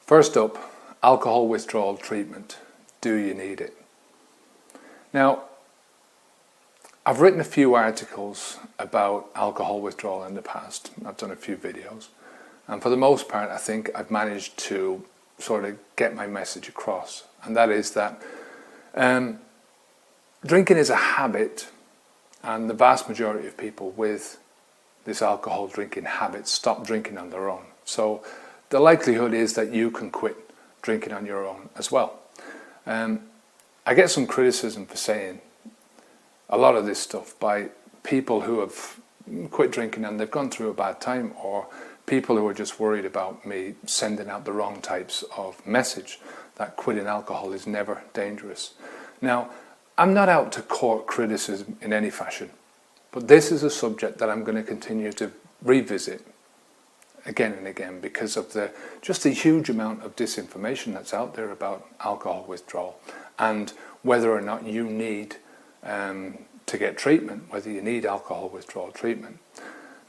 First up, alcohol withdrawal treatment. Do you need it? Now, I've written a few articles about alcohol withdrawal in the past. I've done a few videos. And for the most part, I think I've managed to sort of get my message across. And that is that drinking is a habit, and the vast majority of people with this alcohol drinking habit stop drinking on their own. So the likelihood is that you can quit drinking on your own as well. I get some criticism for saying a lot of this stuff by people who have quit drinking and they've gone through a bad time, or people who are just worried about me sending out the wrong types of message that quitting alcohol is never dangerous. Now, I'm not out to court criticism in any fashion, but this is a subject that I'm going to continue to revisit again and again because of just the huge amount of disinformation that's out there about alcohol withdrawal and whether or not you need to get treatment, whether you need alcohol withdrawal treatment.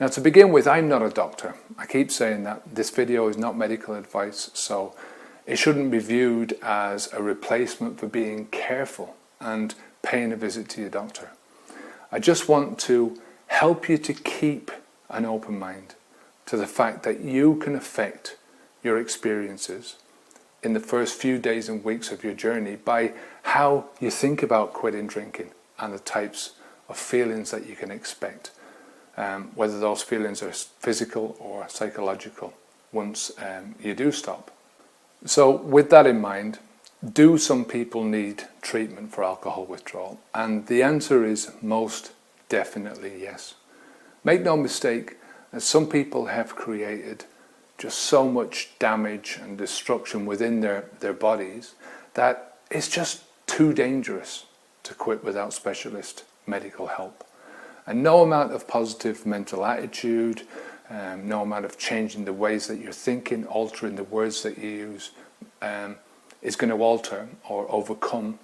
Now, to begin with, I'm not a doctor. I keep saying that this video is not medical advice, so it shouldn't be viewed as a replacement for being careful and paying a visit to your doctor. I just want to help you to keep an open mind to the fact that you can affect your experiences in the first few days and weeks of your journey by how you think about quitting drinking and the types of feelings that you can expect, whether those feelings are physical or psychological once you do stop. So with that in mind, do some people need treatment for alcohol withdrawal? And the answer is most definitely yes. Make no mistake, some people have created just so much damage and destruction within their bodies that it's just too dangerous to quit without specialist medical help. And no amount of positive mental attitude, no amount of changing the ways that you're thinking, altering the words that you use, is going to alter or overcome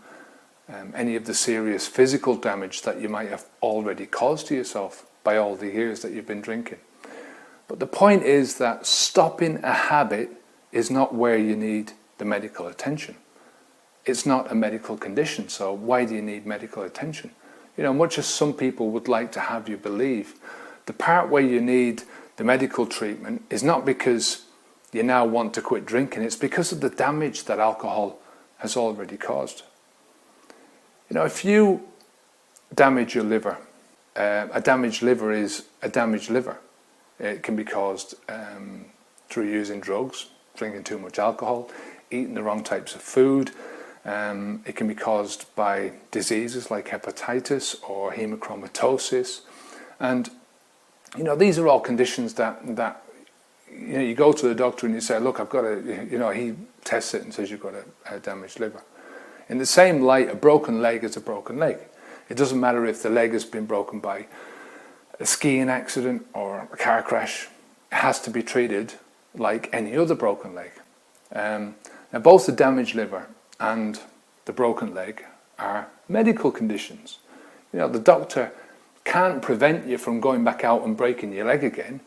any of the serious physical damage that you might have already caused to yourself by all the years that you've been drinking. But the point is that stopping a habit is not where you need the medical attention. It's not a medical condition, so why do you need medical attention? You know, much as some people would like to have you believe, the part where you need the medical treatment is not because you now want to quit drinking, it's because of the damage that alcohol has already caused. You know, if you damage your liver, a damaged liver is a damaged liver. It can be caused through using drugs, drinking too much alcohol, eating the wrong types of food. It can be caused by diseases like hepatitis or hemochromatosis. And, you know, these are all conditions that you know, you go to the doctor and you say, look, I've got he tests it and says you've got a damaged liver. In the same light, a broken leg is a broken leg. It doesn't matter if the leg has been broken by a skiing accident or a car crash. It has to be treated like any other broken leg. Now, both the damaged liver and the broken leg are medical conditions. You know, the doctor can't prevent you from going back out and breaking your leg again.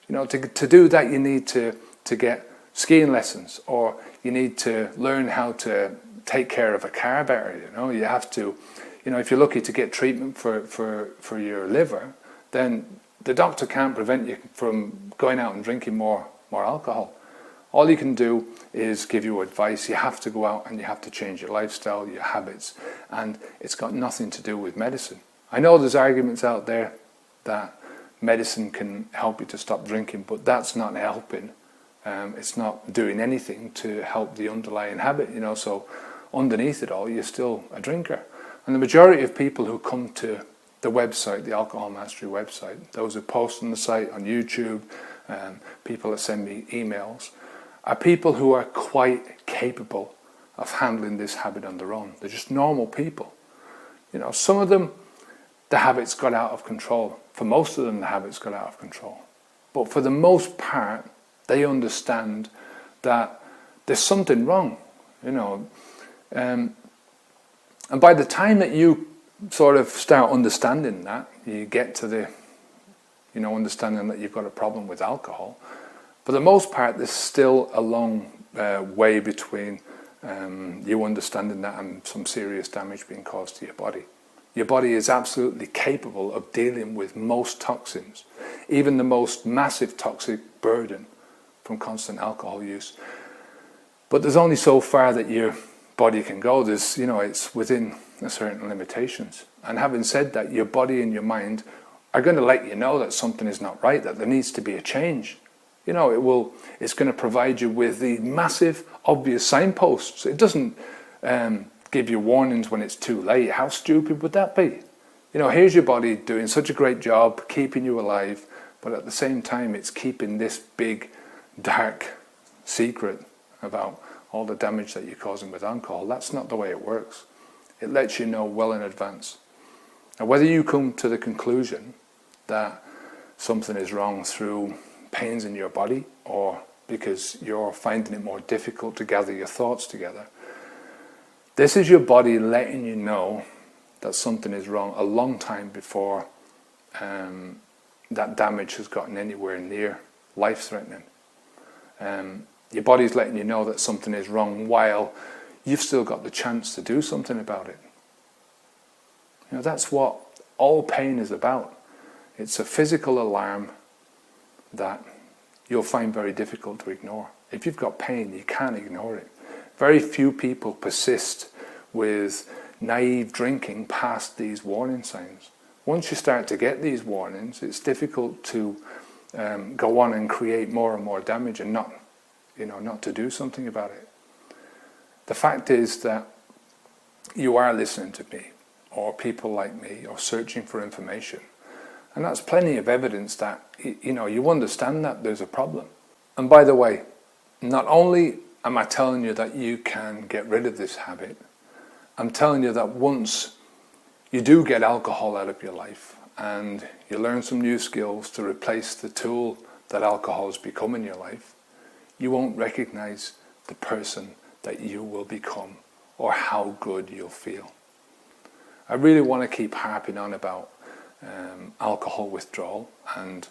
You know, to do that you need to get skiing lessons, or you need to learn how to take care of a car better. You know, you have to, you know, if you're lucky to get treatment for your liver, then the doctor can't prevent you from going out and drinking more alcohol. All you can do is give you advice. You have to go out and you have to change your lifestyle, your habits, and it's got nothing to do with medicine. I know there's arguments out there that medicine can help you to stop drinking, but that's not helping. It's not doing anything to help the underlying habit, you know, so underneath it all, you're still a drinker. And the majority of people who come to the website, the Alcohol Mastery website, those who post on the site, on YouTube, people that send me emails, are people who are quite capable of handling this habit on their own. They're just normal people. You know, some of them, the habits got out of control. For most of them, the habits got out of control. But for the most part, they understand that there's something wrong, you know. And by the time that you sort of start understanding that, you get to the, understanding that you've got a problem with alcohol, for the most part, there's still a long way between you understanding that and some serious damage being caused to your body. Your body is absolutely capable of dealing with most toxins, even the most massive toxic burden from constant alcohol use. But there's only so far that your body can go. There's, it's within a certain limitations. And having said that, your body and your mind are going to let you know that something is not right, that there needs to be a change. It's going to provide you with the massive, obvious signposts. It doesn't give you warnings when it's too late. How stupid would that be? Here's your body doing such a great job keeping you alive, but at the same time it's keeping this big, dark secret about all the damage that you're causing with alcohol. That's not the way it works. It lets you know well in advance. Now, whether you come to the conclusion that something is wrong through pains in your body or because you're finding it more difficult to gather your thoughts together, this is your body letting you know that something is wrong a long time before that damage has gotten anywhere near life-threatening. Your body's letting you know that something is wrong while you've still got the chance to do something about it. That's what all pain is about. It's a physical alarm that you'll find very difficult to ignore. If you've got pain, you can't ignore it. Very few people persist with naive drinking past these warning signs. Once you start to get these warnings, it's difficult to go on and create more and more damage and not to do something about it. The fact is that you are listening to me, or people like me, or searching for information. And that's plenty of evidence that, you understand that there's a problem. And by the way, not only am I telling you that you can get rid of this habit, I'm telling you that once you do get alcohol out of your life and you learn some new skills to replace the tool that alcohol has become in your life, you won't recognize the person that you will become or how good you'll feel. I really want to keep harping on about alcohol withdrawal and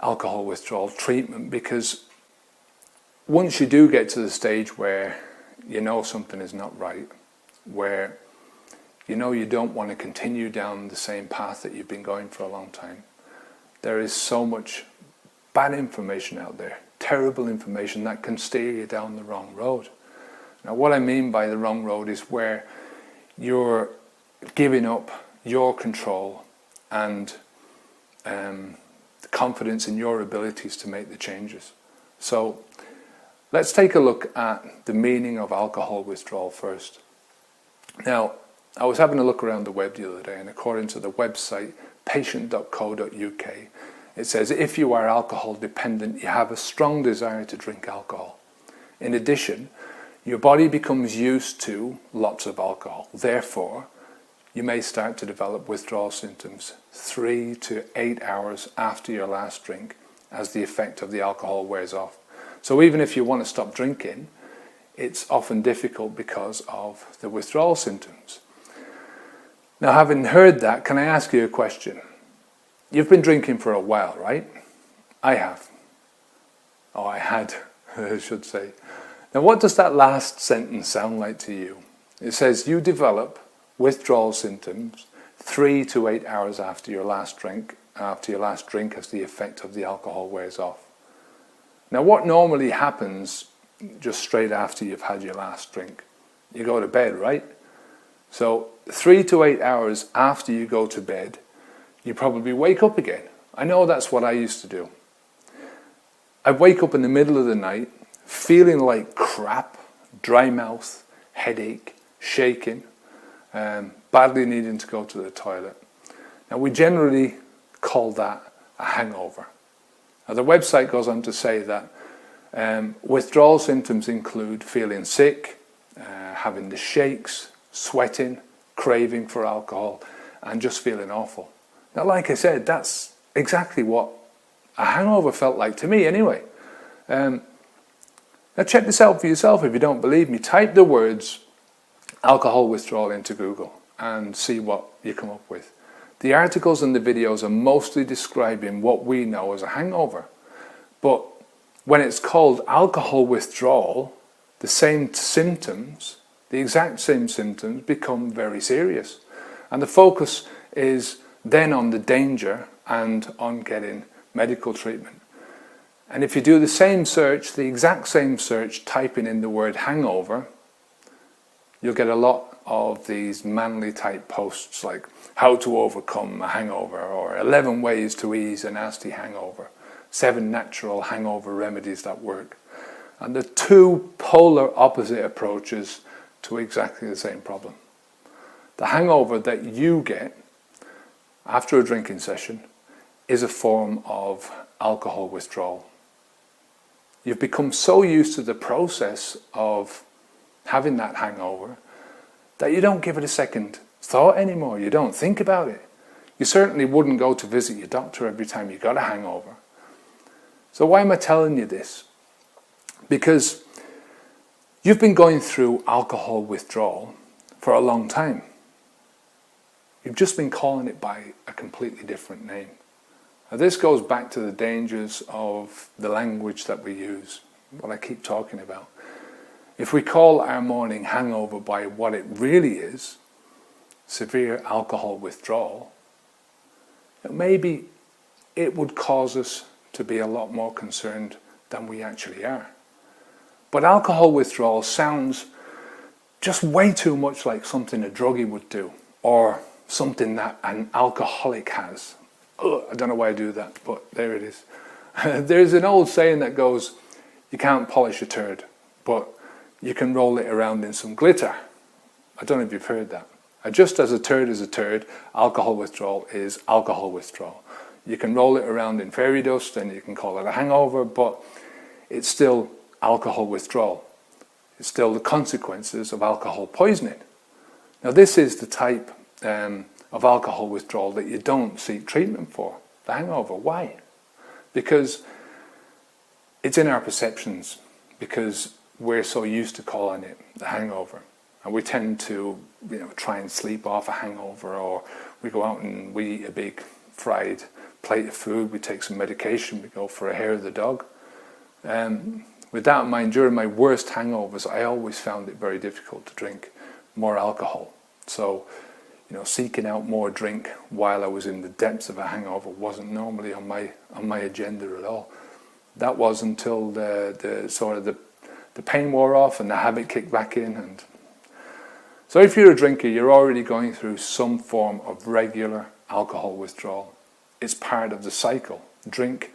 alcohol withdrawal treatment, because once you do get to the stage where you know something is not right, where you don't want to continue down the same path that you've been going for a long time, there is so much bad information out there, terrible information that can steer you down the wrong road. Now, what I mean by the wrong road is where you're giving up your control and the confidence in your abilities to make the changes. So let's take a look at the meaning of alcohol withdrawal first. Now, I was having a look around the web the other day, and according to the website patient.co.uk, it says if you are alcohol dependent, you have a strong desire to drink alcohol. In addition, your body becomes used to lots of alcohol. Therefore, you may start to develop withdrawal symptoms 3 to 8 hours after your last drink as the effect of the alcohol wears off. So even if you want to stop drinking, it's often difficult because of the withdrawal symptoms. Now, having heard that, can I ask you a question? You've been drinking for a while, right? I have. Oh, I had, I should say. Now, what does that last sentence sound like to you? It says you develop withdrawal symptoms 3 to 8 hours after your last drink as the effect of the alcohol wears off. Now, what normally happens just straight after you've had your last drink? You go to bed, right? So 3 to 8 hours after you go to bed, you probably wake up again. I know that's what I used to do. I'd wake up in the middle of the night feeling like crap, dry mouth, headache, shaking, badly needing to go to the toilet. Now, we generally call that a hangover. Now, the website goes on to say that withdrawal symptoms include feeling sick, having the shakes, sweating, craving for alcohol, and just feeling awful. Now, like I said, that's exactly what a hangover felt like to me anyway. Now, check this out for yourself if you don't believe me. Type the words alcohol withdrawal into Google and see what you come up with. The articles and the videos are mostly describing what we know as a hangover. But when it's called alcohol withdrawal, the same symptoms, the exact same symptoms, become very serious. And the focus is then on the danger and on getting medical treatment. And if you do the same search, the exact same search, typing in the word hangover, you'll get a lot of these manly type posts like how to overcome a hangover, or 11 ways to ease a nasty hangover, 7 natural hangover remedies that work. And the two polar opposite approaches to exactly the same problem. The hangover that you get after a drinking session is a form of alcohol withdrawal. You've become so used to the process of having that hangover that you don't give it a second thought anymore. You don't think about it. You certainly wouldn't go to visit your doctor every time you got a hangover. So why am I telling you this? Because you've been going through alcohol withdrawal for a long time. You've just been calling it by a completely different name. Now this goes back to the dangers of the language that we use, what I keep talking about. If we call our morning hangover by what it really is, severe alcohol withdrawal, maybe it would cause us to be a lot more concerned than we actually are. But alcohol withdrawal sounds just way too much like something a druggie would do, or something that an alcoholic has. Ugh, I don't know why I do that, but there it is. There's an old saying that goes, you can't polish a turd, but you can roll it around in some glitter. I don't know if you've heard that. Just as a turd is a turd, alcohol withdrawal is alcohol withdrawal. You can roll it around in fairy dust and you can call it a hangover, but it's still alcohol withdrawal. It's still the consequences of alcohol poisoning. Now this is the type of alcohol withdrawal that you don't seek treatment for, the hangover. Why? Because it's in our perceptions, because we're so used to calling it the hangover. And we tend to try and sleep off a hangover, or we go out and we eat a big fried plate of food, we take some medication, we go for a hair of the dog. With that in mind, during my worst hangovers, I always found it very difficult to drink more alcohol. So, seeking out more drink while I was in the depths of a hangover wasn't normally on my agenda at all. That was until the pain wore off and the habit kicked back in. And so if you're a drinker, you're already going through some form of regular alcohol withdrawal. It's part of the cycle: drink,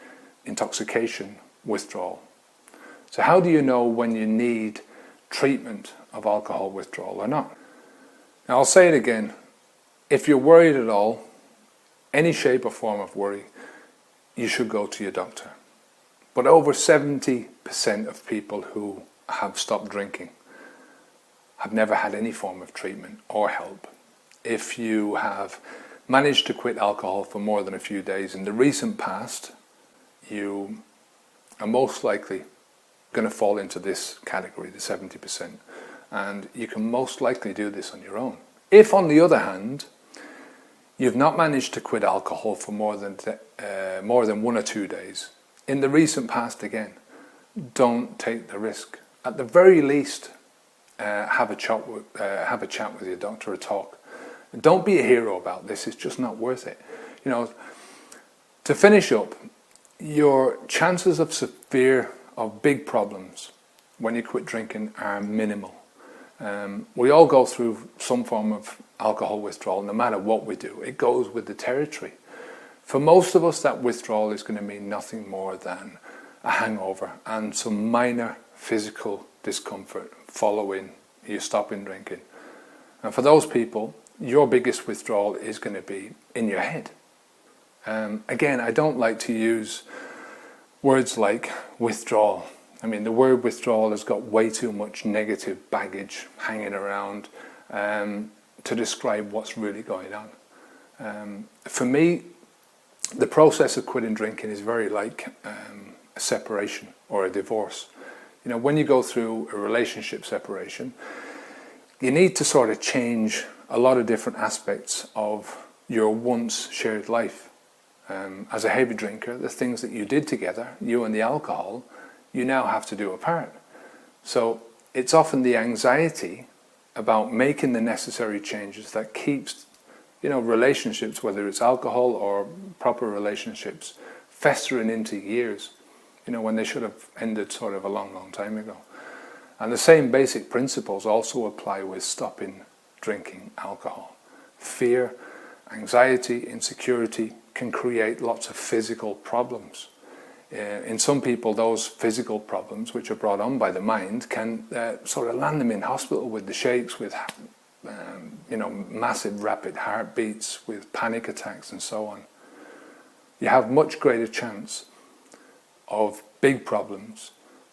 intoxication, withdrawal. So how do you know when you need treatment of alcohol withdrawal or not? Now I'll say it again. If you're worried at all, any shape or form of worry, you should go to your doctor. But over 70% of people who have stopped drinking have never had any form of treatment or help. If you have managed to quit alcohol for more than a few days in the recent past, you are most likely going to fall into this category, the 70%. And you can most likely do this on your own. If, on the other hand, you've not managed to quit alcohol for more than 1 or 2 days, in the recent past again, don't take the risk. At the very least, have a chat with your doctor, or talk. Don't be a hero about this. It's just not worth it. To finish up, your chances of big problems when you quit drinking are minimal. We all go through some form of alcohol withdrawal, no matter what we do. It goes with the territory. For most of us, that withdrawal is going to mean nothing more than a hangover and some minor physical discomfort following you stopping drinking. And for those people, your biggest withdrawal is going to be in your head. Again, I don't like to use words like withdrawal. I mean, the word withdrawal has got way too much negative baggage hanging around to describe what's really going on. For me, the process of quitting drinking is very like a separation or a divorce. When you go through a relationship separation, you need to sort of change a lot of different aspects of your once shared life. As a heavy drinker, the things that you did together, you and the alcohol, you now have to do a part. So it's often the anxiety about making the necessary changes that keeps, relationships, whether it's alcohol or proper relationships, festering into years, when they should have ended sort of a long, long time ago. And the same basic principles also apply with stopping drinking alcohol. Fear, anxiety, insecurity can create lots of physical problems. In some people, those physical problems, which are brought on by the mind, can sort of land them in hospital with the shakes, with massive rapid heartbeats, with panic attacks and so on. You have much greater chance of big problems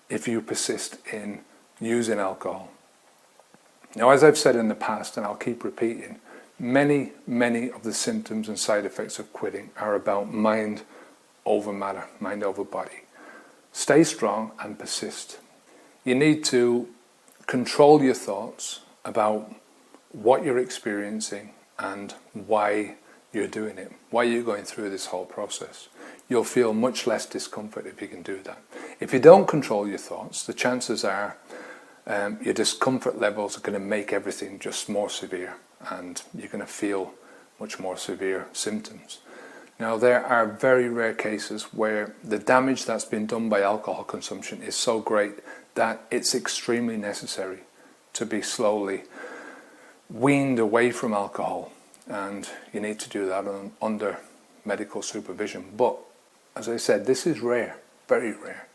if you persist in using alcohol. Now, as I've said in the past, and I'll keep repeating, many of the symptoms and side effects of quitting are about mind over matter, mind over body. Stay strong and persist. You need to control your thoughts about what you're experiencing and why you're doing it, why you're going through this whole process. You'll feel much less discomfort if you can do that. If you don't control your thoughts, the chances are your discomfort levels are going to make everything just more severe, and you're going to feel much more severe symptoms. Now, there are very rare cases where the damage that's been done by alcohol consumption is so great that it's extremely necessary to be slowly weaned away from alcohol, and you need to do that under medical supervision. But as I said, this is rare, very rare.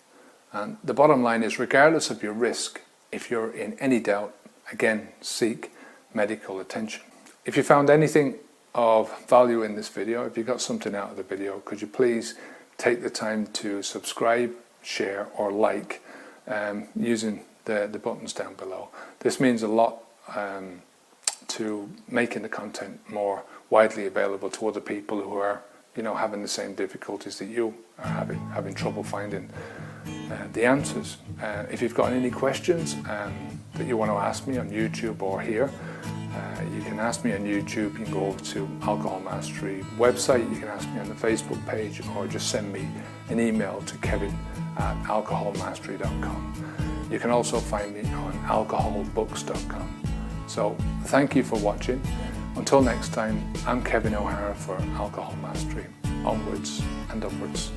And the bottom line is, regardless of your risk, if you're in any doubt, again, seek medical attention. If you found anything of value in this video, if you got something out of the video, could you please take the time to subscribe, share or like using the buttons down below. This means a lot to making the content more widely available to other people who are having the same difficulties that you are having trouble finding the answers. If you've got any questions that you want to ask me on YouTube or here, you can ask me on YouTube. You can go over to Alcohol Mastery website, you can ask me on the Facebook page, or just send me an email to kevin@alcoholmastery.com. You can also find me on alcoholbooks.com. So thank you for watching. Until next time, I'm Kevin O'Hara for Alcohol Mastery. Onwards and upwards.